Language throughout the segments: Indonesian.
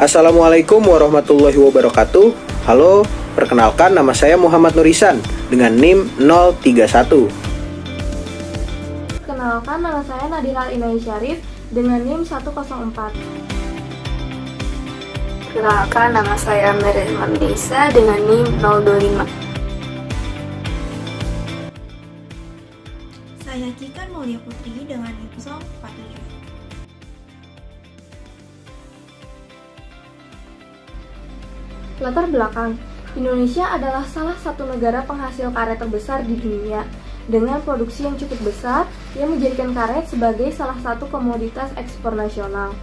Assalamualaikum warahmatullahi wabarakatuh. Halo, perkenalkan nama saya Muhammad Nurisan dengan NIM 031. Kenalkan nama saya Nadira Inai Syarif dengan NIM 104. Kenalkan nama saya Merizman Nisa dengan NIM 025. Saya Kikan Mulia Putri dengan NIM 43. Latar belakang, Indonesia adalah salah satu negara penghasil karet terbesar di dunia dengan produksi yang cukup besar yang menjadikan karet sebagai salah satu komoditas ekspor nasional.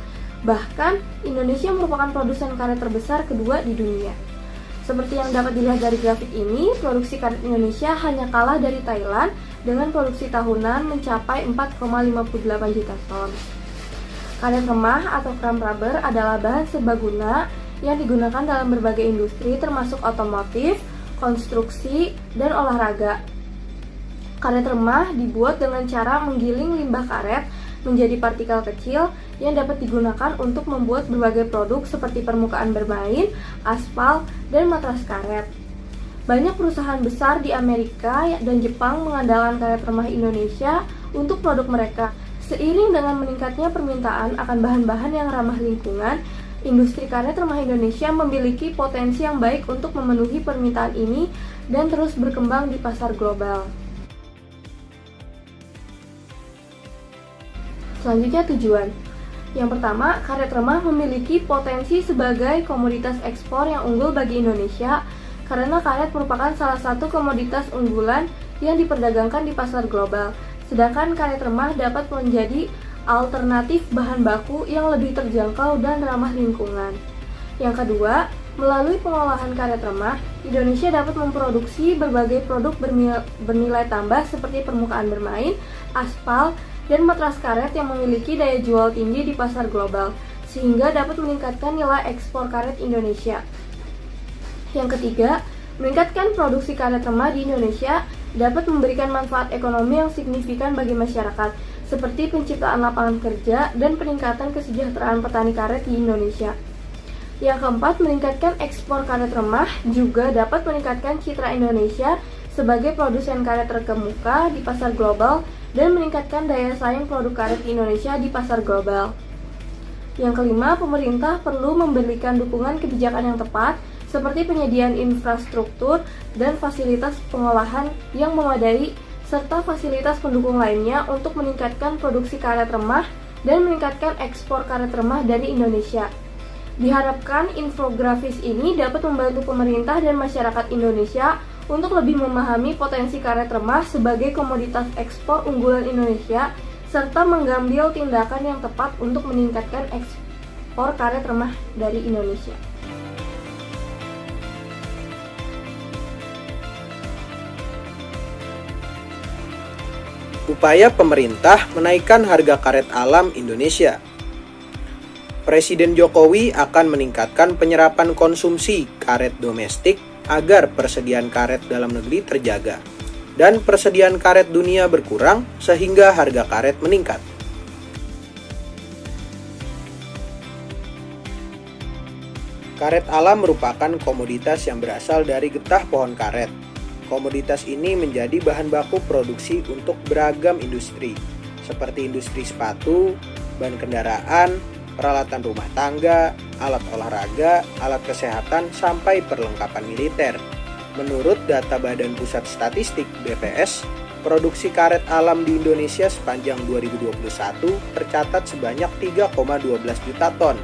Bahkan, Indonesia merupakan produsen karet terbesar kedua di dunia. Seperti yang dapat dilihat dari grafik ini, produksi karet Indonesia hanya kalah dari Thailand dengan produksi tahunan mencapai 4,58 juta ton. Karet remah atau chrome rubber adalah bahan serbaguna yang digunakan dalam berbagai industri termasuk otomotif, konstruksi, dan olahraga. Karet remah dibuat dengan cara menggiling limbah karet menjadi partikel kecil yang dapat digunakan untuk membuat berbagai produk seperti permukaan bermain, aspal, dan matras karet. Banyak perusahaan besar di Amerika dan Jepang mengandalkan karet remah Indonesia untuk produk mereka. Seiring dengan meningkatnya permintaan akan bahan-bahan yang ramah lingkungan, industri karet remah Indonesia memiliki potensi yang baik untuk memenuhi permintaan ini dan terus berkembang di pasar global. Selanjutnya tujuan. Yang pertama, karet remah memiliki potensi sebagai komoditas ekspor yang unggul bagi Indonesia karena karet merupakan salah satu komoditas unggulan yang diperdagangkan di pasar global. Sedangkan karet remah dapat menjadi alternatif bahan baku yang lebih terjangkau dan ramah lingkungan. Yang kedua, melalui pengolahan karet remah, Indonesia dapat memproduksi berbagai produk bernilai tambah seperti permukaan bermain, aspal, dan matras karet yang memiliki daya jual tinggi di pasar global, sehingga dapat meningkatkan nilai ekspor karet Indonesia. Yang ketiga, meningkatkan produksi karet remah di Indonesia dapat memberikan manfaat ekonomi yang signifikan bagi masyarakat, seperti penciptaan lapangan kerja dan peningkatan kesejahteraan petani karet di Indonesia. Yang keempat, meningkatkan ekspor karet remah juga dapat meningkatkan citra Indonesia sebagai produsen karet terkemuka di pasar global dan meningkatkan daya saing produk karet di Indonesia di pasar global. Yang kelima, pemerintah perlu memberikan dukungan kebijakan yang tepat seperti penyediaan infrastruktur dan fasilitas pengolahan yang memadai serta fasilitas pendukung lainnya untuk meningkatkan produksi karet remah dan meningkatkan ekspor karet remah dari Indonesia. Diharapkan infografis ini dapat membantu pemerintah dan masyarakat Indonesia untuk lebih memahami potensi karet remah sebagai komoditas ekspor unggulan Indonesia serta mengambil tindakan yang tepat untuk meningkatkan ekspor karet remah dari Indonesia. Upaya pemerintah menaikkan harga karet alam Indonesia. Presiden Jokowi akan meningkatkan penyerapan konsumsi karet domestik agar persediaan karet dalam negeri terjaga dan persediaan karet dunia berkurang sehingga harga karet meningkat. Karet alam merupakan komoditas yang berasal dari getah pohon karet. Komoditas ini menjadi bahan baku produksi untuk beragam industri, seperti industri sepatu, ban kendaraan, peralatan rumah tangga, alat olahraga, alat kesehatan, sampai perlengkapan militer. Menurut data Badan Pusat Statistik (BPS), produksi karet alam di Indonesia sepanjang 2021 tercatat sebanyak 3,12 juta ton.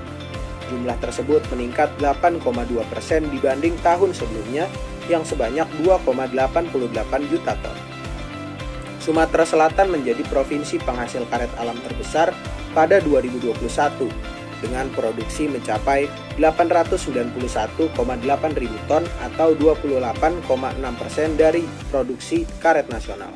Jumlah tersebut meningkat 8,2% dibanding tahun sebelumnya yang sebanyak 2,88 juta ton. Sumatera Selatan menjadi provinsi penghasil karet alam terbesar pada 2021 dengan produksi mencapai 891,8 ribu ton atau 28,6% dari produksi karet nasional.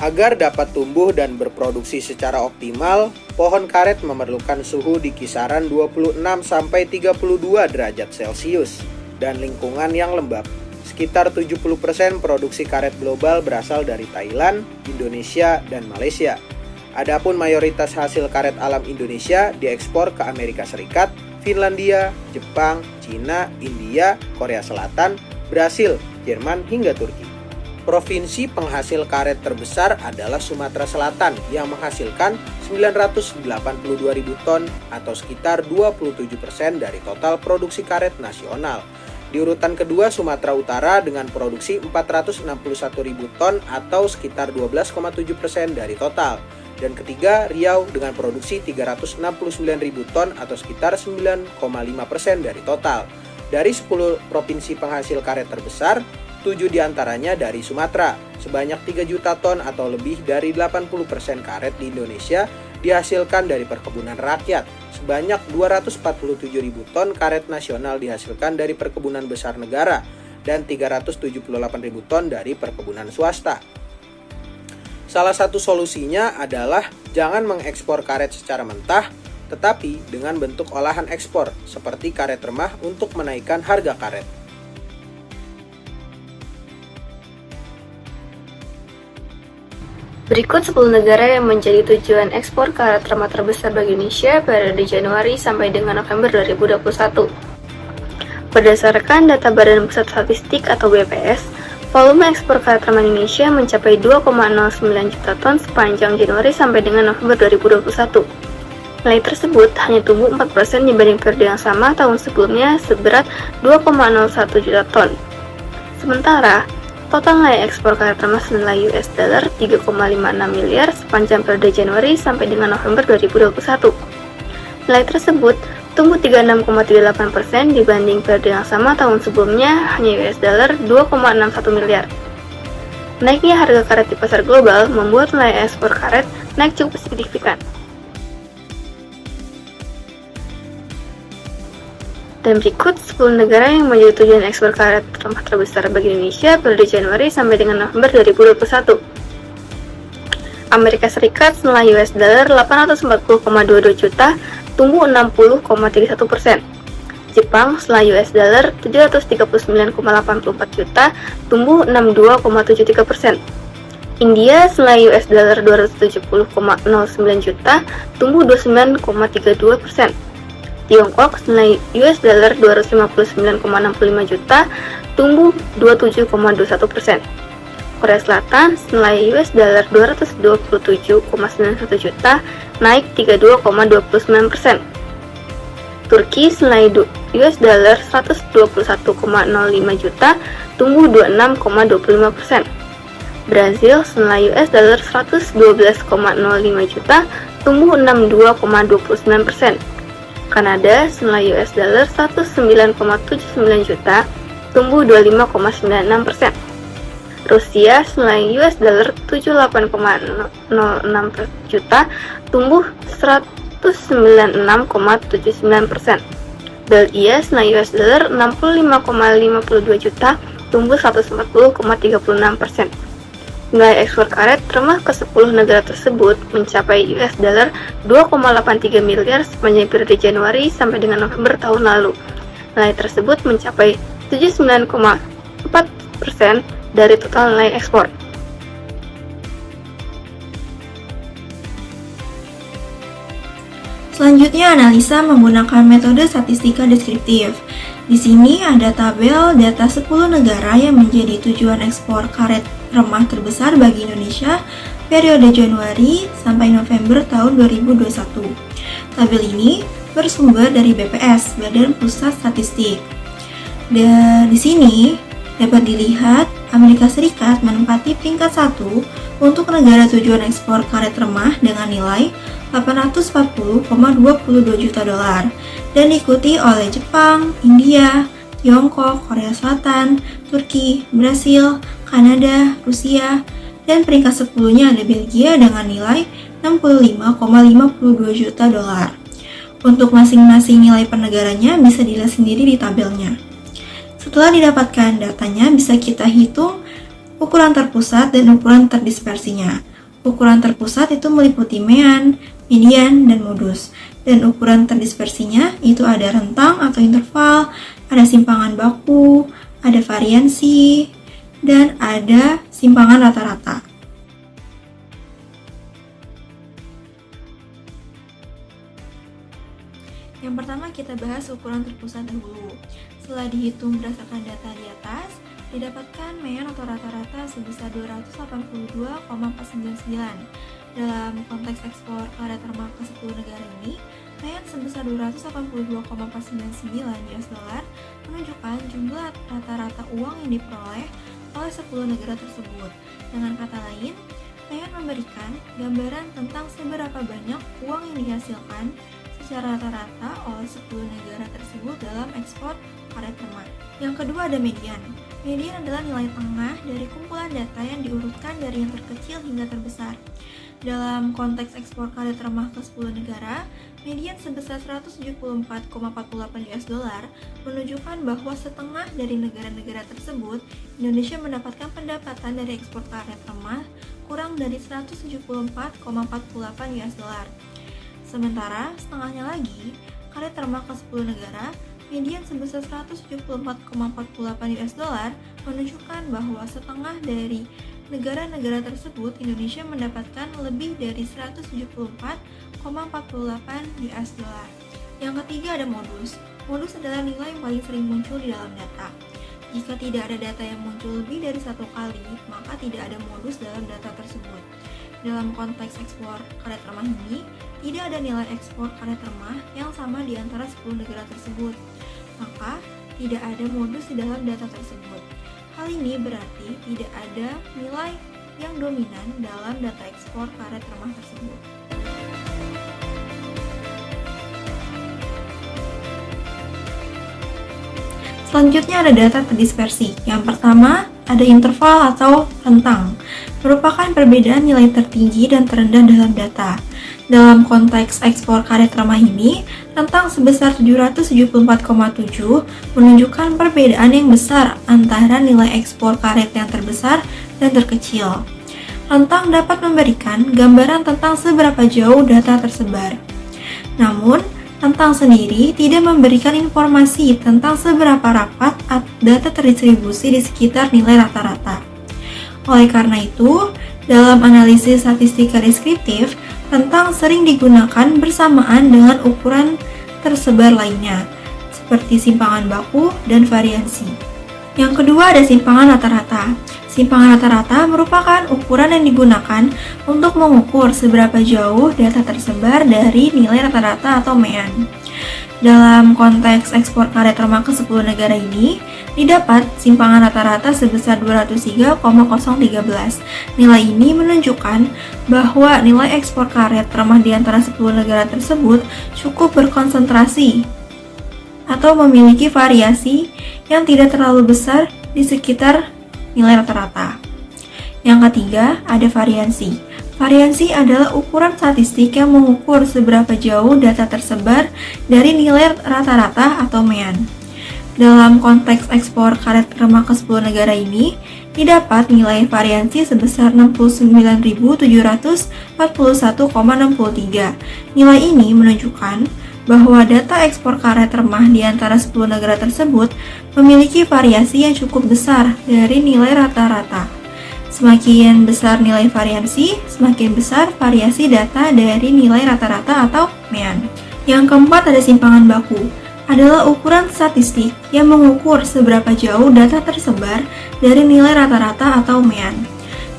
Agar dapat tumbuh dan berproduksi secara optimal, pohon karet memerlukan suhu di kisaran 26-32 derajat Celcius dan lingkungan yang lembab. Sekitar 70% produksi karet global berasal dari Thailand, Indonesia, dan Malaysia. Adapun mayoritas hasil karet alam Indonesia diekspor ke Amerika Serikat, Finlandia, Jepang, Cina, India, Korea Selatan, Brasil, Jerman, hingga Turki. Provinsi penghasil karet terbesar adalah Sumatera Selatan yang menghasilkan 982.000 ton atau sekitar 27% dari total produksi karet nasional. Di urutan kedua Sumatera Utara dengan produksi 461.000 ton atau sekitar 12,7% dari total. Dan ketiga Riau dengan produksi 369.000 ton atau sekitar 9,5% dari total. Dari 10 provinsi penghasil karet terbesar, 7 diantaranya dari Sumatera. Sebanyak 3 juta ton atau lebih dari 80% karet di Indonesia dihasilkan dari perkebunan rakyat. Sebanyak 247.000 ton karet nasional dihasilkan dari perkebunan besar negara dan 378.000 ton dari perkebunan swasta. Salah satu solusinya adalah jangan mengekspor karet secara mentah, tetapi dengan bentuk olahan ekspor seperti karet remah untuk menaikkan harga karet. Berikut 10 negara yang menjadi tujuan ekspor karet remah terbesar bagi Indonesia periode Januari sampai dengan November 2021. Berdasarkan data Badan Pusat Statistik atau BPS, volume ekspor karet remah Indonesia mencapai 2,09 juta ton sepanjang Januari sampai dengan November 2021. Nilai tersebut hanya tumbuh 4% dibanding periode yang sama tahun sebelumnya seberat 2,01 juta ton. Sementara, total nilai ekspor karet remah senilai US dollar 3,56 miliar sepanjang periode Januari sampai dengan November 2021. Nilai tersebut tumbuh 36,38% dibanding periode yang sama tahun sebelumnya hanya US dollar 2,61 miliar. Naiknya harga karet di pasar global membuat nilai ekspor karet naik cukup signifikan. Dan berikut 10 negara yang menjadi tujuan ekspor karet remah terbesar bagi Indonesia periode Januari sampai dengan November 2021. Amerika Serikat senilai US dollar 840,22 juta, tumbuh 60,31%. Jepang senilai US dollar 739,84 juta, tumbuh 62,73%. India senilai US dollar 270,09 juta, tumbuh 29,32%. Tiongkok senilai US dollar 259,65 juta, tumbuh 27,21%. Korea Selatan senilai US dollar 227,91 juta, naik 32,29%. Turki senilai US dollar 121,05 juta, tumbuh 26,25%. Brazil senilai US dollar 112,05 juta, tumbuh 62,29%. Kanada senilai US dollar 109,79 juta, tumbuh 25,96%. Rusia senilai US dollar 78,06 juta, tumbuh 196,79%. Belgia senilai US dollar 65,52 juta, tumbuh 140,36%. Nilai ekspor karet remah ke 10 negara tersebut mencapai US dollar 2,83 miliar sepanjang periode Januari sampai dengan November tahun lalu. Nilai tersebut mencapai 79,4% dari total nilai ekspor. Selanjutnya analisa menggunakan metode statistika deskriptif. Di sini ada tabel data 10 negara yang menjadi tujuan ekspor karet remah terbesar bagi Indonesia periode Januari sampai November tahun 2021. Tabel ini bersumber dari BPS, Badan Pusat Statistik. Dan di sini dapat dilihat Amerika Serikat menempati peringkat 1 untuk negara tujuan ekspor karet remah dengan nilai 840,22 juta dolar dan diikuti oleh Jepang, India, Tiongkok, Korea Selatan, Turki, Brasil, Kanada, Rusia, dan peringkat 10-nya ada Belgia dengan nilai 65,52 juta dolar. Untuk masing-masing nilai per negaranya bisa dilihat sendiri di tabelnya. Setelah didapatkan datanya, bisa kita hitung ukuran terpusat dan ukuran terdispersinya. Ukuran terpusat itu meliputi mean, median, dan modus. Dan ukuran terdispersinya itu ada rentang atau interval, ada simpangan baku, ada variansi, dan ada simpangan rata-rata. kita bahas ukuran terpusat dahulu. Setelah dihitung berdasarkan data di atas, didapatkan mean atau rata-rata sebesar 282,499. Dalam konteks ekspor karet remah ke 10 negara ini, mean sebesar 282,499 US dollar menunjukkan jumlah rata-rata uang yang diperoleh oleh 10 negara tersebut. Dengan kata lain, mean memberikan gambaran tentang seberapa banyak uang yang dihasilkan secara rata-rata oleh 10 negara tersebut dalam ekspor karet remah. Yang kedua ada median. Median adalah nilai tengah dari kumpulan data yang diurutkan dari yang terkecil hingga terbesar. Dalam konteks ekspor karet remah ke 10 negara, median sebesar 174,48 US dollar menunjukkan bahwa setengah dari negara-negara tersebut, Indonesia mendapatkan pendapatan dari ekspor karet remah kurang dari 174,48 US dollar. Sementara setengahnya lagi, karet remah ke 10 negara, median sebesar 174,48 US dollar menunjukkan bahwa setengah dari negara-negara tersebut, Indonesia mendapatkan lebih dari 174,48 US dollar. Yang ketiga ada modus. Modus adalah nilai yang paling sering muncul di dalam data. Jika tidak ada data yang muncul lebih dari satu kali, maka tidak ada modus dalam data tersebut. Dalam konteks ekspor karet remah ini, tidak ada nilai ekspor karet remah yang sama di antara 10 negara tersebut. Maka, tidak ada modus di dalam data tersebut. Hal ini berarti tidak ada nilai yang dominan dalam data ekspor karet remah tersebut. Selanjutnya ada data terdispersi. Yang pertama, ada interval atau rentang, merupakan perbedaan nilai tertinggi dan terendah dalam data. Dalam konteks ekspor karet remah ini, rentang sebesar 774,7 menunjukkan perbedaan yang besar antara nilai ekspor karet yang terbesar dan terkecil. Rentang dapat memberikan gambaran tentang seberapa jauh data tersebar. Namun, rentang sendiri tidak memberikan informasi tentang seberapa rapat data terdistribusi di sekitar nilai rata-rata. Oleh karena itu, dalam analisis statistika deskriptif, rentang sering digunakan bersamaan dengan ukuran tersebar lainnya, seperti simpangan baku dan variansi. Yang kedua ada simpangan rata-rata. Simpangan rata-rata merupakan ukuran yang digunakan untuk mengukur seberapa jauh data tersebar dari nilai rata-rata atau mean. Dalam konteks ekspor karet remah ke 10 negara ini, didapat simpangan rata-rata sebesar 203,013. Nilai ini menunjukkan bahwa nilai ekspor karet remah di antara 10 negara tersebut cukup berkonsentrasi atau memiliki variasi yang tidak terlalu besar di sekitar nilai rata-rata. Yang ketiga, ada variansi. Variansi adalah ukuran statistik yang mengukur seberapa jauh data tersebar dari nilai rata-rata atau mean. Dalam konteks ekspor karet remah ke 10 negara ini, didapat nilai variansi sebesar 69.741,63. Nilai ini menunjukkan bahwa data ekspor karet remah di antara 10 negara tersebut memiliki variasi yang cukup besar dari nilai rata-rata. Semakin besar nilai variansi, semakin besar variasi data dari nilai rata-rata atau mean. Yang keempat ada simpangan baku. Adalah ukuran statistik yang mengukur seberapa jauh data tersebar dari nilai rata-rata atau mean.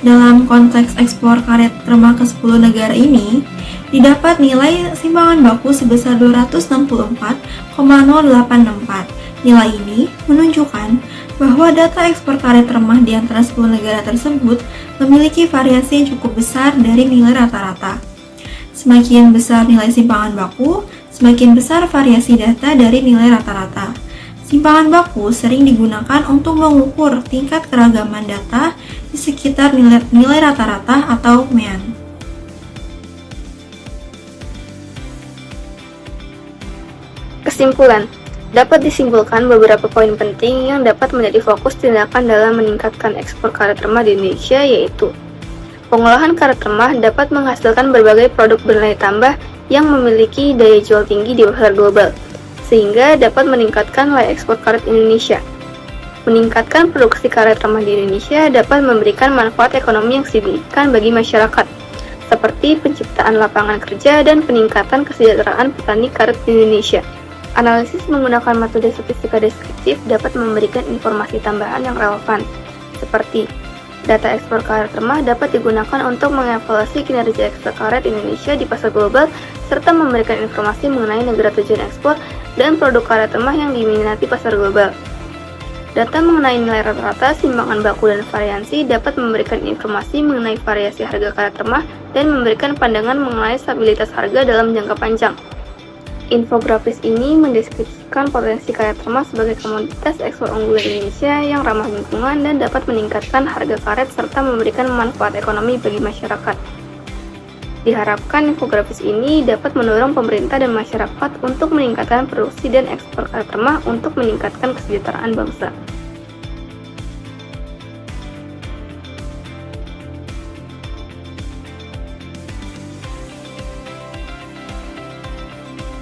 Dalam konteks ekspor karet remah ke 10 negara ini, didapat nilai simpangan baku sebesar 264,0864. Nilai ini menunjukkan bahwa data ekspor karet remah di antara 10 negara tersebut memiliki variasi yang cukup besar dari nilai rata-rata. Semakin besar nilai simpangan baku, semakin besar variasi data dari nilai rata-rata. Simpangan baku sering digunakan untuk mengukur tingkat keragaman data di sekitar nilai rata-rata atau mean. Kesimpulan. Dapat disimpulkan beberapa poin penting yang dapat menjadi fokus tindakan dalam meningkatkan ekspor karet remah di Indonesia, yaitu pengolahan karet remah dapat menghasilkan berbagai produk bernilai tambah yang memiliki daya jual tinggi di pasar global, sehingga dapat meningkatkan nilai ekspor karet Indonesia. Meningkatkan produksi karet remah di Indonesia dapat memberikan manfaat ekonomi yang signifikan bagi masyarakat, seperti penciptaan lapangan kerja dan peningkatan kesejahteraan petani karet di Indonesia. Analisis menggunakan metode statistika deskriptif dapat memberikan informasi tambahan yang relevan, seperti data ekspor karet remah dapat digunakan untuk mengevaluasi kinerja ekspor karet Indonesia di pasar global, serta memberikan informasi mengenai negara tujuan ekspor dan produk karet remah yang diminati pasar global. Data mengenai nilai rata-rata, simbangan baku, dan variansi dapat memberikan informasi mengenai variasi harga karet remah dan memberikan pandangan mengenai stabilitas harga dalam jangka panjang. Infografis ini mendeskripsikan potensi karet remah sebagai komoditas ekspor unggulan Indonesia yang ramah lingkungan dan dapat meningkatkan harga karet serta memberikan manfaat ekonomi bagi masyarakat. Diharapkan infografis ini dapat mendorong pemerintah dan masyarakat untuk meningkatkan produksi dan ekspor karet remah untuk meningkatkan kesejahteraan bangsa.